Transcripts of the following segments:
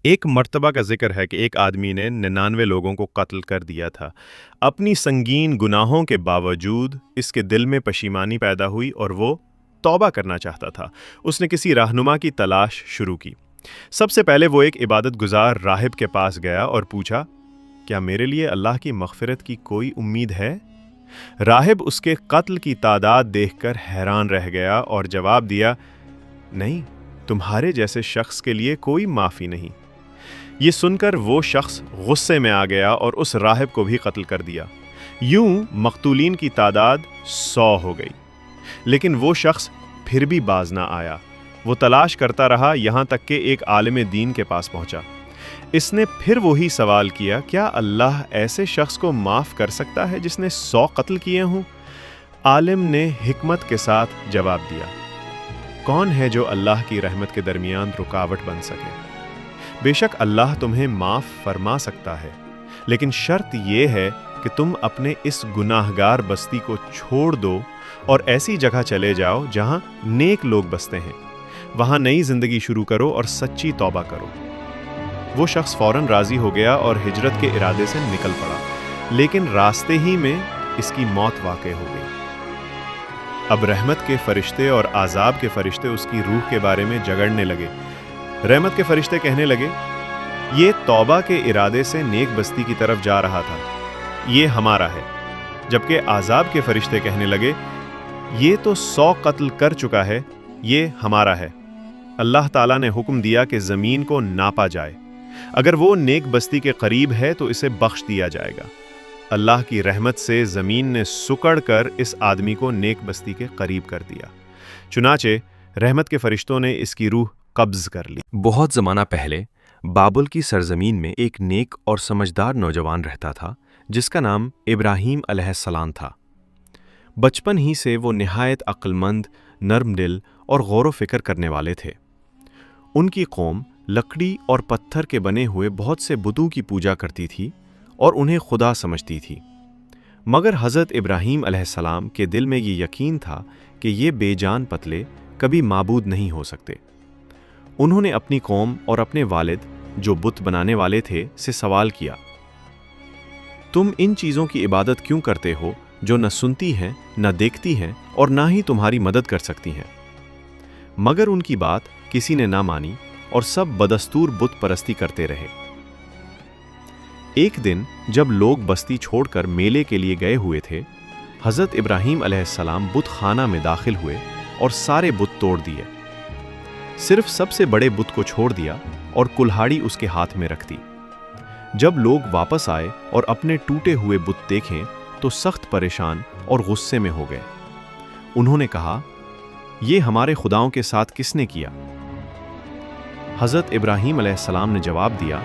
ایک مرتبہ کا ذکر ہے کہ ایک آدمی نے 99 لوگوں کو قتل کر دیا تھا۔ اپنی سنگین گناہوں کے باوجود اس کے دل میں پشیمانی پیدا ہوئی اور وہ توبہ کرنا چاہتا تھا۔ اس نے کسی رہنما کی تلاش شروع کی۔ سب سے پہلے وہ ایک عبادت گزار راہب کے پاس گیا اور پوچھا، کیا میرے لیے اللہ کی مغفرت کی کوئی امید ہے؟ راہب اس کے قتل کی تعداد دیکھ کر حیران رہ گیا اور جواب دیا، نہیں، تمہارے جیسے شخص کے لیے کوئی معافی نہیں۔ یہ سن کر وہ شخص غصے میں آ گیا اور اس راہب کو بھی قتل کر دیا۔ یوں مقتولین کی تعداد 100 ہو گئی، لیکن وہ شخص پھر بھی باز نہ آیا۔ وہ تلاش کرتا رہا یہاں تک کہ ایک عالم دین کے پاس پہنچا۔ اس نے پھر وہی سوال کیا، کیا اللہ ایسے شخص کو معاف کر سکتا ہے جس نے 100 قتل کیے ہوں؟ عالم نے حکمت کے ساتھ جواب دیا، کون ہے جو اللہ کی رحمت کے درمیان رکاوٹ بن سکے؟ بے شک اللہ تمہیں معاف فرما سکتا ہے، لیکن شرط یہ ہے کہ تم اپنے اس گناہگار بستی کو چھوڑ دو اور ایسی جگہ چلے جاؤ جہاں نیک لوگ بستے ہیں، وہاں نئی زندگی شروع کرو اور سچی توبہ کرو۔ وہ شخص فوراً راضی ہو گیا اور ہجرت کے ارادے سے نکل پڑا، لیکن راستے ہی میں اس کی موت واقع ہو گئی۔ اب رحمت کے فرشتے اور عذاب کے فرشتے اس کی روح کے بارے میں جھگڑنے لگے۔ رحمت کے فرشتے کہنے لگے، یہ توبہ کے ارادے سے نیک بستی کی طرف جا رہا تھا، یہ ہمارا ہے۔ جبکہ عذاب کے فرشتے کہنے لگے، یہ تو 100 قتل کر چکا ہے، یہ ہمارا ہے۔ اللہ تعالیٰ نے حکم دیا کہ زمین کو ناپا جائے، اگر وہ نیک بستی کے قریب ہے تو اسے بخش دیا جائے گا۔ اللہ کی رحمت سے زمین نے سکڑ کر اس آدمی کو نیک بستی کے قریب کر دیا۔ چنانچہ رحمت کے فرشتوں نے اس کی روح قبض کر لی۔ بہت زمانہ پہلے بابل کی سرزمین میں ایک نیک اور سمجھدار نوجوان رہتا تھا جس کا نام ابراہیم علیہ السلام تھا۔ بچپن ہی سے وہ نہایت عقل مند، نرم دل اور غور و فکر کرنے والے تھے۔ ان کی قوم لکڑی اور پتھر کے بنے ہوئے بہت سے بتوں کی پوجا کرتی تھی اور انہیں خدا سمجھتی تھی، مگر حضرت ابراہیم علیہ السلام کے دل میں یہ یقین تھا کہ یہ بے جان پتلے کبھی معبود نہیں ہو سکتے۔ انہوں نے اپنی قوم اور اپنے والد جو بت بنانے والے تھے سے سوال کیا، تم ان چیزوں کی عبادت کیوں کرتے ہو جو نہ سنتی ہیں، نہ دیکھتی ہیں اور نہ ہی تمہاری مدد کر سکتی ہیں؟ مگر ان کی بات کسی نے نہ مانی اور سب بدستور بت پرستی کرتے رہے۔ ایک دن جب لوگ بستی چھوڑ کر میلے کے لیے گئے ہوئے تھے، حضرت ابراہیم علیہ السلام بت خانہ میں داخل ہوئے اور سارے بت توڑ دیے، صرف سب سے بڑے بت کو چھوڑ دیا اور کلہاڑی اس کے ہاتھ میں رکھ دی۔ جب لوگ واپس آئے اور اپنے ٹوٹے ہوئے بت دیکھیں تو سخت پریشان اور غصے میں ہو گئے۔ انہوں نے کہا، یہ ہمارے خداؤں کے ساتھ کس نے کیا؟ حضرت ابراہیم علیہ السلام نے جواب دیا،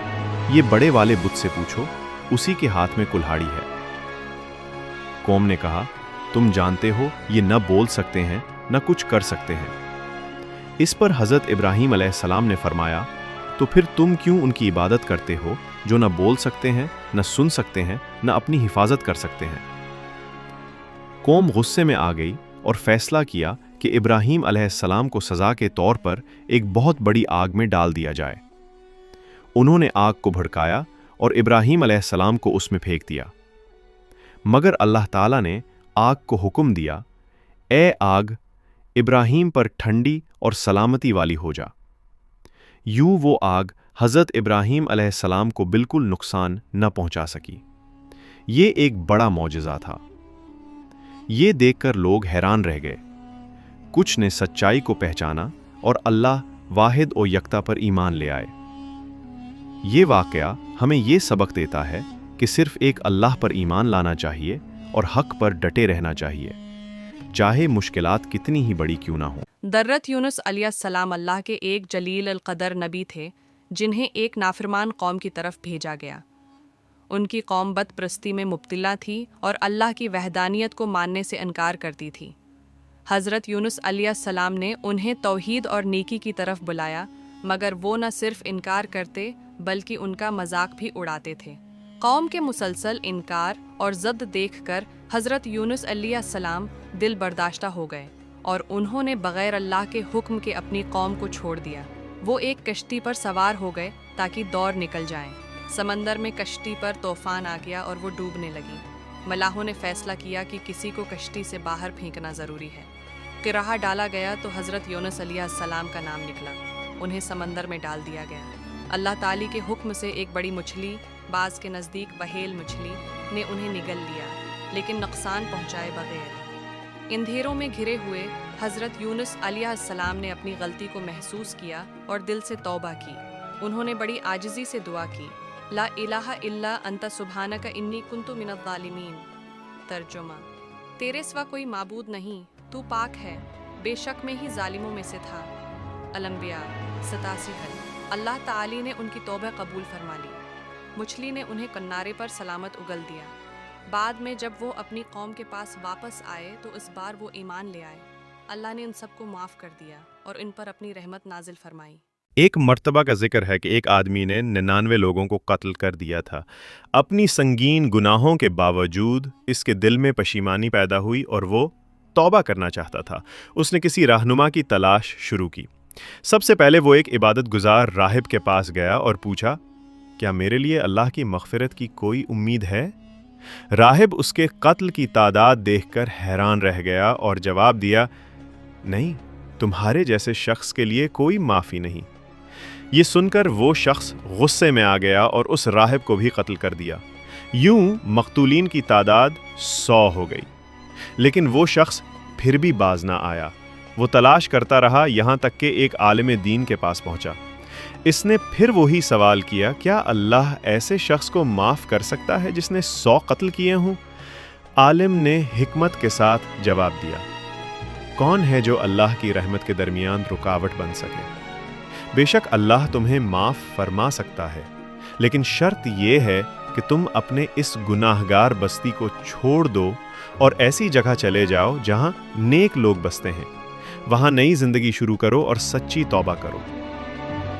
یہ بڑے والے بت سے پوچھو، اسی کے ہاتھ میں کلہاڑی ہے۔ قوم نے کہا، تم جانتے ہو یہ نہ بول سکتے ہیں نہ کچھ کر سکتے ہیں۔ اس پر حضرت ابراہیم علیہ السلام نے فرمایا، تو پھر تم کیوں ان کی عبادت کرتے ہو جو نہ بول سکتے ہیں، نہ سن سکتے ہیں، نہ اپنی حفاظت کر سکتے ہیں؟ قوم غصے میں آ گئی اور فیصلہ کیا کہ ابراہیم علیہ السلام کو سزا کے طور پر ایک بہت بڑی آگ میں ڈال دیا جائے۔ انہوں نے آگ کو بھڑکایا اور ابراہیم علیہ السلام کو اس میں پھینک دیا، مگر اللہ تعالیٰ نے آگ کو حکم دیا، اے آگ، ابراہیم پر ٹھنڈی اور سلامتی والی ہو جا۔ یوں وہ آگ حضرت ابراہیم علیہ السلام کو بالکل نقصان نہ پہنچا سکی۔ یہ ایک بڑا معجزہ تھا۔ یہ دیکھ کر لوگ حیران رہ گئے۔ کچھ نے سچائی کو پہچانا اور اللہ واحد و یکتا پر ایمان لے آئے۔ یہ واقعہ ہمیں یہ سبق دیتا ہے کہ صرف ایک اللہ پر ایمان لانا چاہیے اور حق پر ڈٹے رہنا چاہیے، چاہے مشکلات کتنی ہی بڑی کیوں نہ ہوں۔ درت یونس علیہ السلام اللہ کے ایک جلیل القدر نبی تھے جنہیں ایک نافرمان قوم کی طرف بھیجا گیا۔ ان کی قوم بت پرستی میں مبتلا تھی اور اللہ کی وحدانیت کو ماننے سے انکار کرتی تھی۔ حضرت یونس علیہ السلام نے انہیں توحید اور نیکی کی طرف بلایا، مگر وہ نہ صرف انکار کرتے بلکہ ان کا مذاق بھی اڑاتے تھے۔ قوم کے مسلسل انکار اور ضد دیکھ کر حضرت یونس علیہ السلام دل برداشتہ ہو گئے اور انہوں نے بغیر اللہ کے حکم کے اپنی قوم کو چھوڑ دیا۔ وہ ایک کشتی پر سوار ہو گئے تاکہ دوڑ نکل جائیں۔ سمندر میں کشتی پر طوفان آ گیا اور وہ ڈوبنے لگی۔ ملاحوں نے فیصلہ کیا کہ کسی کو کشتی سے باہر پھینکنا ضروری ہے۔ قرعہ ڈالا گیا تو حضرت یونس علیہ السلام کا نام نکلا۔ انہیں سمندر میں ڈال دیا گیا۔ اللہ تعالی کے حکم سے ایک بڑی مچھلی، بعض کے نزدیک وہیل مچھلی، نے انہیں نگل لیا، لیکن نقصان پہنچائے بغیر۔ اندھیروں میں گھرے ہوئے حضرت یونس علیہ السلام نے اپنی غلطی کو محسوس کیا اور دل سے توبہ کی۔ انہوں نے بڑی عاجزی سے دعا کی، لا الہ الا انت سبحانک انی کنت من الظالمین۔ ترجمہ: تیرے سوا کوئی معبود نہیں، تو پاک ہے، بے شک میں ہی ظالموں میں سے تھا۔ الانبیاء 87 حل۔ اللہ تعالی نے ان کی توبہ قبول فرما لی۔ مچھلی نے انہیں کنارے پر سلامت اگل دیا۔ بعد میں جب وہ اپنی قوم کے پاس واپس آئے تو اس بار وہ ایمان لے آئے۔ اللہ نے ان سب کو معاف کر دیا اور ان پر اپنی رحمت نازل فرمائی۔ ایک مرتبہ کا ذکر ہے کہ ایک آدمی نے 99 لوگوں کو قتل کر دیا تھا۔ اپنی سنگین گناہوں کے باوجود اس کے دل میں پشیمانی پیدا ہوئی اور وہ توبہ کرنا چاہتا تھا۔ اس نے کسی رہنما کی تلاش شروع کی۔ سب سے پہلے وہ ایک عبادت گزار راہب کے پاس گیا اور پوچھا، کیا میرے لیے اللہ کی مغفرت کی کوئی امید ہے؟ راہب اس کے قتل کی تعداد دیکھ کر حیران رہ گیا اور جواب دیا، نہیں، تمہارے جیسے شخص کے لیے کوئی معافی نہیں۔ یہ سن کر وہ شخص غصے میں آ گیا اور اس راہب کو بھی قتل کر دیا۔ یوں مقتولین کی تعداد 100 ہو گئی۔ لیکن وہ شخص پھر بھی باز نہ آیا۔ وہ تلاش کرتا رہا یہاں تک کہ ایک عالم دین کے پاس پہنچا۔ اس نے پھر وہی سوال کیا، کیا اللہ ایسے شخص کو معاف کر سکتا ہے جس نے 100 قتل کیے ہوں؟ عالم نے حکمت کے ساتھ جواب دیا، کون ہے جو اللہ کی رحمت کے درمیان رکاوٹ بن سکے؟ بے شک اللہ تمہیں معاف فرما سکتا ہے، لیکن شرط یہ ہے کہ تم اپنے اس گناہگار بستی کو چھوڑ دو اور ایسی جگہ چلے جاؤ جہاں نیک لوگ بستے ہیں۔ وہاں نئی زندگی شروع کرو اور سچی توبہ کرو۔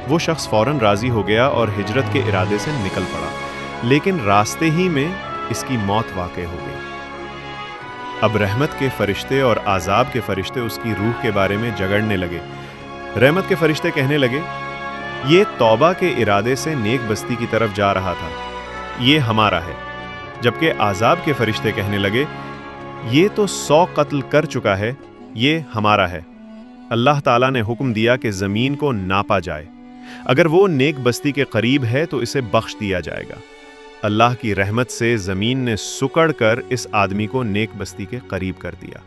وہ شخص فوراً راضی ہو گیا اور ہجرت کے ارادے سے نکل پڑا، لیکن راستے ہی میں اس کی موت واقع ہو گئی۔ اب رحمت کے فرشتے اور عذاب کے فرشتے اس کی روح کے بارے میں جگڑنے لگے۔ رحمت کے فرشتے کہنے لگے، یہ توبہ کے ارادے سے نیک بستی کی طرف جا رہا تھا، یہ ہمارا ہے۔ جبکہ عذاب کے فرشتے کہنے لگے، یہ تو 100 قتل کر چکا ہے، یہ ہمارا ہے۔ اللہ تعالیٰ نے حکم دیا کہ زمین کو ناپا جائے، اگر وہ نیک بستی کے قریب ہے تو اسے بخش دیا جائے گا۔ اللہ کی رحمت سے زمین نے سکڑ کر اس آدمی کو نیک بستی کے قریب کر دیا۔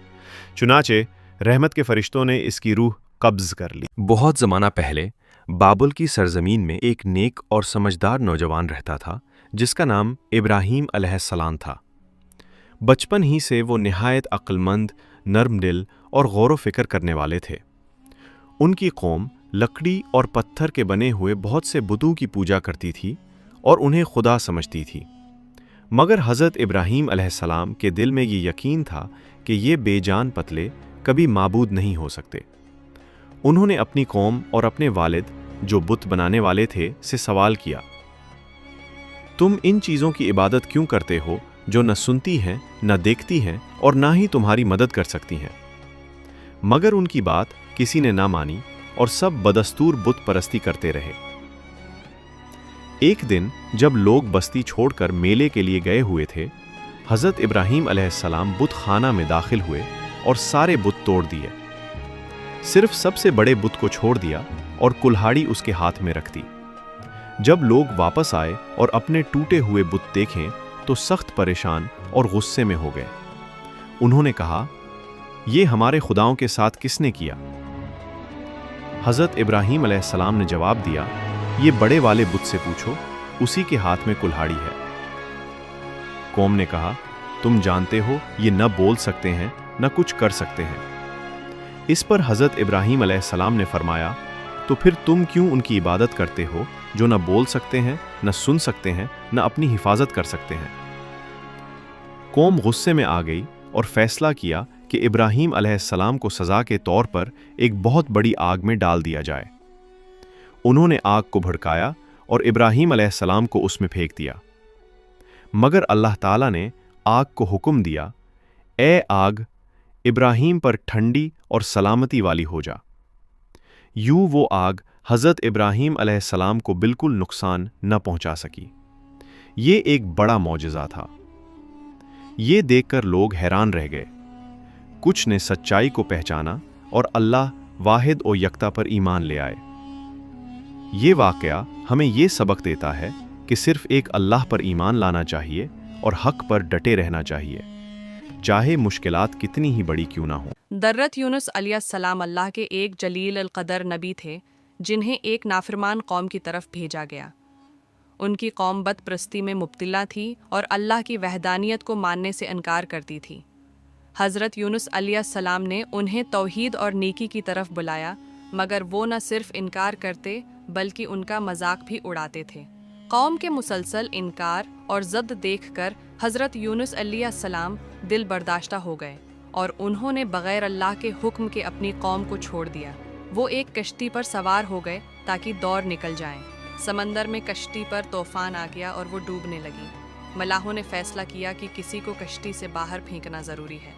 چنانچہ رحمت کے فرشتوں نے اس کی روح قبض کر لی۔ بہت زمانہ پہلے بابل کی سرزمین میں ایک نیک اور سمجھدار نوجوان رہتا تھا جس کا نام ابراہیم علیہ السلام تھا۔ بچپن ہی سے وہ نہایت عقل مند، نرم دل اور غور و فکر کرنے والے تھے۔ ان کی قوم لکڑی اور پتھر کے بنے ہوئے بہت سے بتوں کی پوجا کرتی تھی اور انہیں خدا سمجھتی تھی، مگر حضرت ابراہیم علیہ السلام کے دل میں یہ یقین تھا کہ یہ بے جان پتلے کبھی معبود نہیں ہو سکتے۔ انہوں نے اپنی قوم اور اپنے والد جو بت بنانے والے تھے سے سوال کیا، تم ان چیزوں کی عبادت کیوں کرتے ہو جو نہ سنتی ہیں، نہ دیکھتی ہیں اور نہ ہی تمہاری مدد کر سکتی ہیں؟ مگر ان کی بات کسی نے نہ مانی اور سب بدستور بت پرستی کرتے رہے۔ ایک دن جب لوگ بستی چھوڑ کر میلے کے لیے گئے ہوئے تھے، حضرت ابراہیم علیہ السلام بت خانہ میں داخل ہوئے اور سارے بت توڑ دیے۔ صرف سب سے بڑے بت کو چھوڑ دیا اور کلہاڑی اس کے ہاتھ میں رکھ دی۔ جب لوگ واپس آئے اور اپنے ٹوٹے ہوئے بت دیکھیں تو سخت پریشان اور غصے میں ہو گئے۔ انہوں نے کہا، یہ ہمارے خداؤں کے ساتھ کس نے کیا؟ حضرت ابراہیم علیہ السلام نے جواب دیا، یہ بڑے والے بت سے پوچھو، اسی کے ہاتھ میں کلہاڑی ہے۔ قوم نے کہا، تم جانتے ہو یہ نہ بول سکتے ہیں نہ کچھ کر سکتے ہیں۔ اس پر حضرت ابراہیم علیہ السلام نے فرمایا، تو پھر تم کیوں ان کی عبادت کرتے ہو جو نہ بول سکتے ہیں، نہ سن سکتے ہیں، نہ اپنی حفاظت کر سکتے ہیں؟ قوم غصے میں آ گئی اور فیصلہ کیا کہ ابراہیم علیہ السلام کو سزا کے طور پر ایک بہت بڑی آگ میں ڈال دیا جائے۔ انہوں نے آگ کو بھڑکایا اور ابراہیم علیہ السلام کو اس میں پھینک دیا، مگر اللہ تعالیٰ نے آگ کو حکم دیا، اے آگ، ابراہیم پر ٹھنڈی اور سلامتی والی ہو جا۔ یوں وہ آگ حضرت ابراہیم علیہ السلام کو بالکل نقصان نہ پہنچا سکی۔ یہ ایک بڑا معجزہ تھا۔ یہ دیکھ کر لوگ حیران رہ گئے۔ کچھ نے سچائی کو پہچانا اور اللہ واحد و یکتا پر ایمان لے آئے۔ یہ واقعہ ہمیں یہ سبق دیتا ہے کہ صرف ایک اللہ پر ایمان لانا چاہیے اور حق پر ڈٹے رہنا چاہیے، چاہے مشکلات کتنی ہی بڑی کیوں نہ ہوں۔ درت یونس علیہ السلام اللہ کے ایک جلیل القدر نبی تھے جنہیں ایک نافرمان قوم کی طرف بھیجا گیا۔ ان کی قوم بت پرستی میں مبتلا تھی اور اللہ کی وحدانیت کو ماننے سے انکار کرتی تھی۔ حضرت یونس علیہ السلام نے انہیں توحید اور نیکی کی طرف بلایا، مگر وہ نہ صرف انکار کرتے بلکہ ان کا مذاق بھی اڑاتے تھے۔ قوم کے مسلسل انکار اور ضد دیکھ کر حضرت یونس علیہ السلام دل برداشتہ ہو گئے اور انہوں نے بغیر اللہ کے حکم کے اپنی قوم کو چھوڑ دیا۔ وہ ایک کشتی پر سوار ہو گئے تاکہ دور نکل جائیں۔ سمندر میں کشتی پر طوفان آ گیا اور وہ ڈوبنے لگی۔ ملاحوں نے فیصلہ کیا کہ کسی کو کشتی سے باہر پھینکنا ضروری ہے۔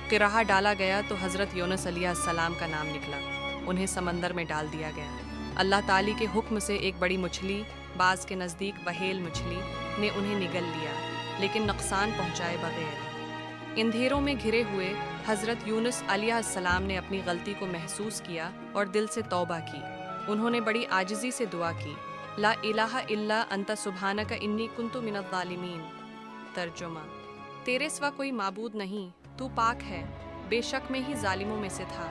قرعہ ڈالا گیا تو حضرت یونس علیہ السلام کا نام نکلا۔ انہیں سمندر میں ڈال دیا گیا۔ اللہ تعالی کے حکم سے ایک بڑی مچھلی، بعض کے نزدیک وہیل مچھلی، نے انہیں نگل لیا، لیکن نقصان پہنچائے بغیر۔ اندھیروں میں گھرے ہوئے حضرت یونس علیہ السلام نے اپنی غلطی کو محسوس کیا اور دل سے توبہ کی۔ انہوں نے بڑی عاجزی سے دعا کی، لا الہ الا انت سبحانک انی کنت من الظالمین۔ ترجمہ: تیرے سوا کوئی معبود نہیں، تو پاک ہے، بے شک میں ہی ظالموں میں سے تھا۔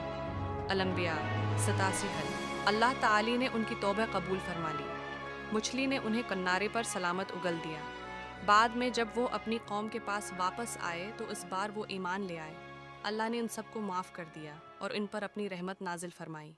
الانبیاء 87 حل۔ اللہ تعالی نے ان کی توبہ قبول فرما لی۔ مچھلی نے انہیں کنارے پر سلامت اگل دیا۔ بعد میں جب وہ اپنی قوم کے پاس واپس آئے تو اس بار وہ ایمان لے آئے۔ اللہ نے ان سب کو معاف کر دیا اور ان پر اپنی رحمت نازل فرمائی۔